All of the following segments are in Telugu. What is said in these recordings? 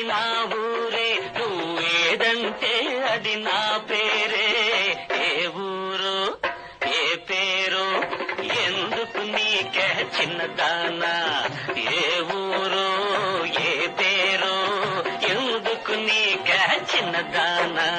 నా ఊరే, నువ్వేదంటే అది నా పేరే. ఏ ఊరు ఏ పేరు ఎందుకు నీకే చిన్నదానా? ఏ ఊరు ఏ పేరు ఎందుకు నీకే చిన్నదానా?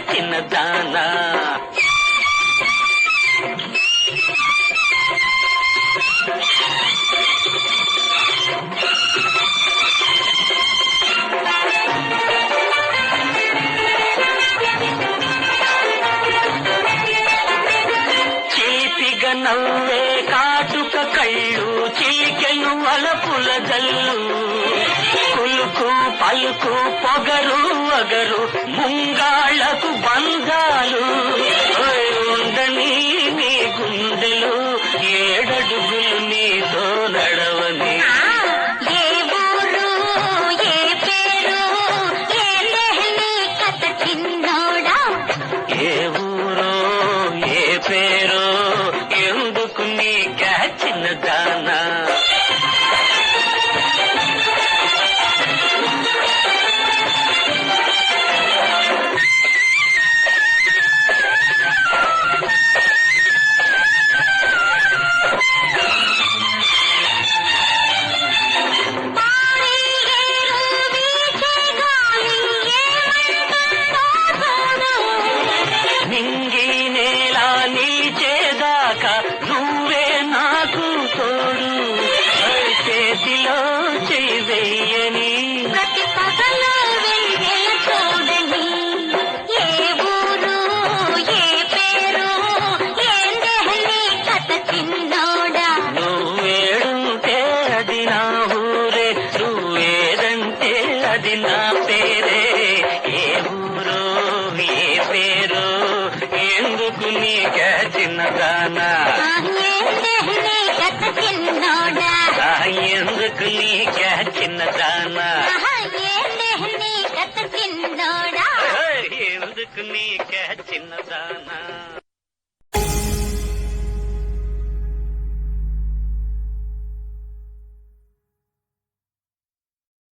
చిన్నదానా చీపిగా నవ్వే కాటుక కళ్ళు, చిలికెను వలపుల జల్లు, కులుకు పలుకు పొగరు వగరు, ముంగాళ్లకు బంధాలు ఉండని నీ గుండెలు, ఏడడుగులు నీతో నడవని. ఏ ఊరు ఏ పేరు ఏందే కథ చిన్నోడా? ఏ ఊరు ఏ పేరు ఎందుకు నీకే చిన్నదానా? నింగి నేల నిలిచేదాకా నువ్వే నాకు తోడు, చేతిలో చెయ్యని ప్రతి పగలు వెన్నెల చూడని. ఏ ఊరు ఏ పేరు ఏందే కథ చిన్నోడా? నువ్వేడుంటే అది నా ఊరే, నువ్వేదంటే అది నా పేరే. ఏ ఊరు ఏ పేరు ఎందుకు నీకే చిన్నదానా? ఏందే కథ చిన్నోడా? ఎందుకు నీకే చిన్నదానా? ఏందే కథ చిన్నోడా? ఎందుకు నీకే చిన్నదానా?